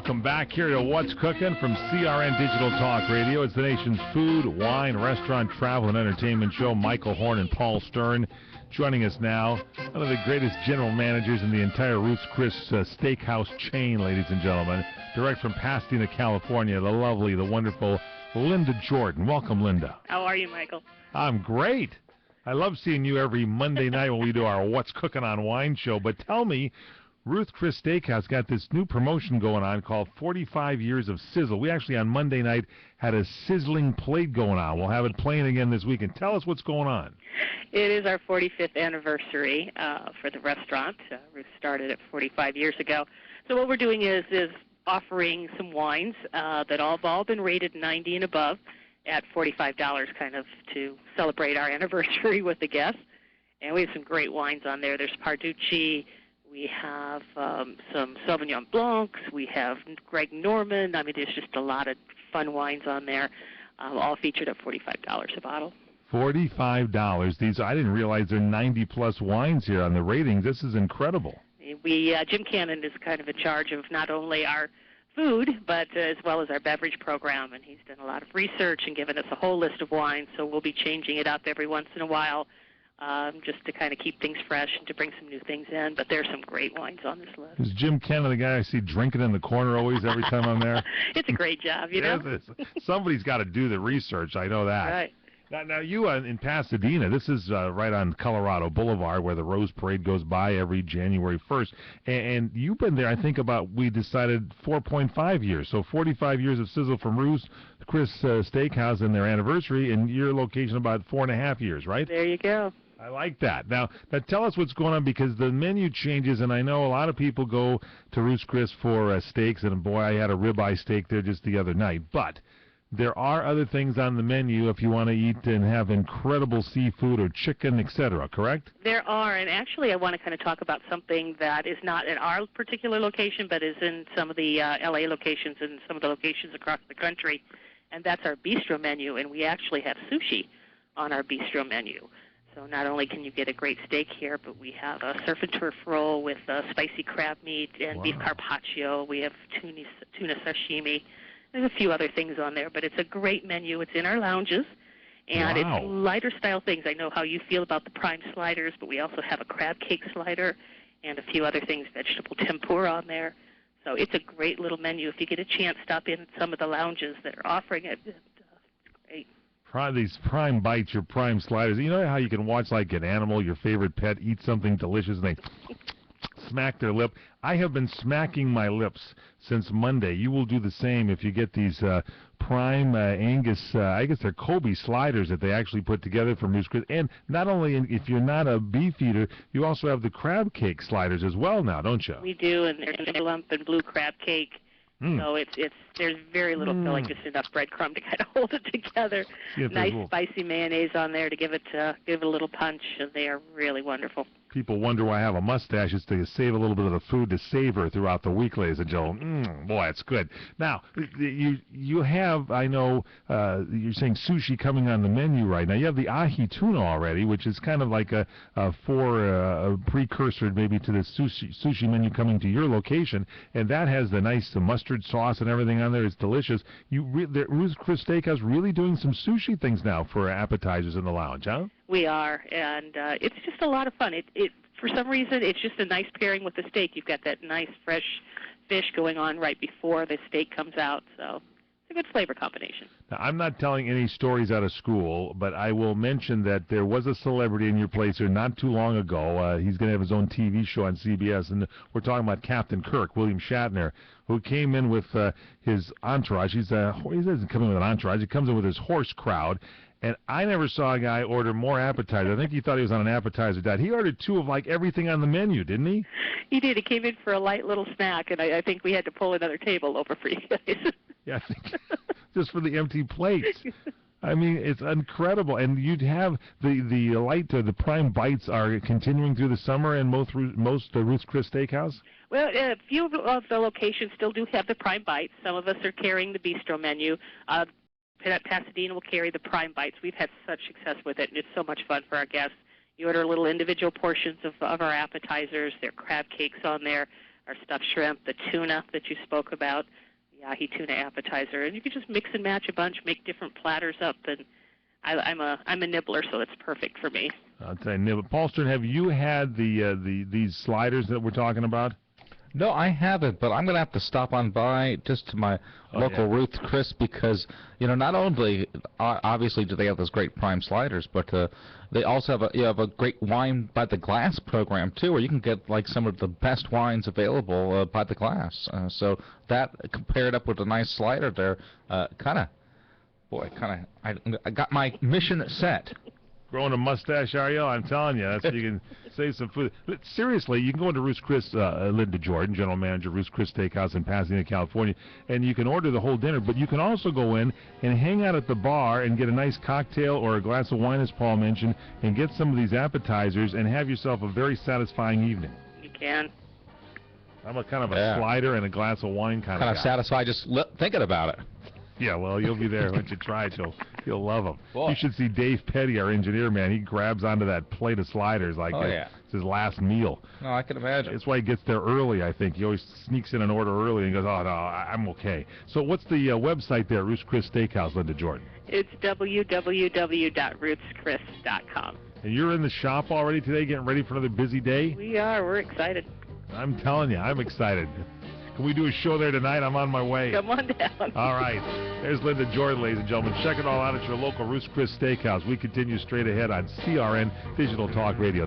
Welcome back here to What's Cooking from CRN Digital Talk Radio. It's the nation's food, wine, restaurant, travel, and entertainment show. Michael Horn and Paul Stern joining us now. One of the greatest general managers in the entire Ruth's Chris Steakhouse chain, ladies and gentlemen. Direct from Pasadena, California, the lovely, the wonderful Linda Jordan. Welcome, Linda. How are you, Michael? I'm great. I love seeing you every Monday night when we do our What's Cooking on Wine show. But tell me, Ruth Chris Steakhouse got this new promotion going on called 45 Years of Sizzle. We actually, on Monday night, had a sizzling plate going on. We'll have it playing again this weekend. Tell us what's going on. It is our 45th anniversary for the restaurant. Ruth started it 45 years ago. So what we're doing is offering some wines that all been rated 90 and above at $45, kind of to celebrate our anniversary with the guests. And we have some great wines on there. There's Parducci. We have some Sauvignon Blancs. We have Greg Norman. I mean, there's just a lot of fun wines on there, all featured at $45 a bottle. $45. These, I didn't realize there are 90-plus wines here on the ratings. This is incredible. Jim Cannon is kind of in charge of not only our food, but as well as our beverage program, and he's done a lot of research and given us a whole list of wines, so we'll be changing it up every once in a while just to kind of keep things fresh and to bring some new things in, but there's some great wines on this list. Is Jim Cannon the guy I see drinking in the corner always every time I'm there? It's a great job, you know? Somebody's got to do the research, I know that. Right. Now you in Pasadena, this is right on Colorado Boulevard where the Rose Parade goes by every January 1st. And you've been there, I think, we decided 4.5 years. So 45 years of sizzle from Ruth's Chris Steakhouse and their anniversary, and your location about 4.5 years, right? There you go. I like that. Now tell us what's going on, because the menu changes, and I know a lot of people go to Ruth's Chris for steaks, and boy, I had a ribeye steak there just the other night. But there are other things on the menu if you want to eat and have incredible seafood or chicken, etc., correct? There are, and actually I want to kind of talk about something that is not in our particular location, but is in some of the L.A. locations and some of the locations across the country, and that's our bistro menu, and we actually have sushi on our bistro menu. So not only can you get a great steak here, but we have a surf and turf roll with spicy crab meat and beef carpaccio. We have tuna sashimi. There's a few other things on there, but it's a great menu. It's in our lounges, and it's lighter style things. I know how you feel about the prime sliders, but we also have a crab cake slider and a few other things, vegetable tempura on there. So it's a great little menu. If you get a chance, stop in at some of the lounges that are offering it. It's great. These prime bites, your prime sliders. You know how you can watch like an animal, your favorite pet, eat something delicious and they smack their lip? I have been smacking my lips since Monday. You will do the same if you get these prime Angus, I guess they're Kobe sliders that they actually put together from Ruth's Chris. And not only if you're not a beef eater, you also have the crab cake sliders as well now, don't you? We do, and there's a lump and blue crab cake. So there's very little filling, just enough breadcrumb to kind of hold it together. Nice spicy mayonnaise on there to give it a little punch, and they are really wonderful. People wonder why I have a mustache. It's to save a little bit of the food to savor throughout the week, ladies and gentlemen. Boy, it's good. Now, you have, I know, you're saying sushi coming on the menu right now. You have the ahi tuna already, which is kind of like a precursor maybe to the sushi menu coming to your location, and that has the nice mustard sauce and everything on there. It's delicious. Ruth's Chris Steakhouse really doing some sushi things now for appetizers in the lounge, huh? We are, and it's just a lot of fun. For some reason, it's just a nice pairing with the steak. You've got that nice fresh fish going on right before the steak comes out, so it's a good flavor combination. Now, I'm not telling any stories out of school, but I will mention that there was a celebrity in your place here not too long ago. He's going to have his own TV show on CBS, and we're talking about Captain Kirk, William Shatner, who came in with his entourage. He doesn't come in with an entourage. He comes in with his horse crowd. And I never saw a guy order more appetizers. I think he thought he was on an appetizer diet. He ordered 2 of like everything on the menu, didn't he? He did. He came in for a light little snack, and I think we had to pull another table over for you guys. Yeah, I think just for the empty plates. I mean, it's incredible. And you'd have the prime bites are continuing through the summer in most Ruth's Chris Steakhouse? Well, a few of the locations still do have the prime bites. Some of us are carrying the bistro menu. Pasadena will carry the prime bites. We've had such success with it, and it's so much fun for our guests. You order little individual portions of our appetizers. There are crab cakes on there. our stuffed shrimp, the tuna that you spoke about, the ahi tuna appetizer, and you can just mix and match a bunch, make different platters up. And I'm a nibbler, so it's perfect for me. I'll tell you, nibble. Paul Stern, have you had these sliders that we're talking about? No, I haven't, but I'm going to have to stop on by just to my local Ruth Chris because, not only obviously do they have those great prime sliders, but they also have a great wine by the glass program too, where you can get like some of the best wines available by the glass. So that compared up with a nice slider there, I got my mission set. Growing a mustache, Ariel? I'm telling you, that's you can save some food. But seriously, you can go into Ruth's Chris, Linda Jordan, general manager of Ruth's Chris Steakhouse in Pasadena, California, and you can order the whole dinner, but you can also go in and hang out at the bar and get a nice cocktail or a glass of wine, as Paul mentioned, and get some of these appetizers and have yourself a very satisfying evening. You can. I'm a kind of a slider and a glass of wine kind of guy. Satisfied just thinking about it. Yeah, well, you'll be there once you try it. You'll love them. Boy. You should see Dave Petty, our engineer, man. He grabs onto that plate of sliders like it's his last meal. No, I can imagine. That's why he gets there early, I think. He always sneaks in an order early and goes, oh, no, I'm okay. So what's the website there, Ruth's Chris Steakhouse, Linda Jordan? It's www.ruthschris.com. And you're in the shop already today, getting ready for another busy day? We are. We're excited. I'm telling you, I'm excited. Can we do a show there tonight? I'm on my way. Come on down. All right. There's Linda Jordan, ladies and gentlemen. Check it all out at your local Ruth's Chris Steakhouse. We continue straight ahead on CRN Digital Talk Radio.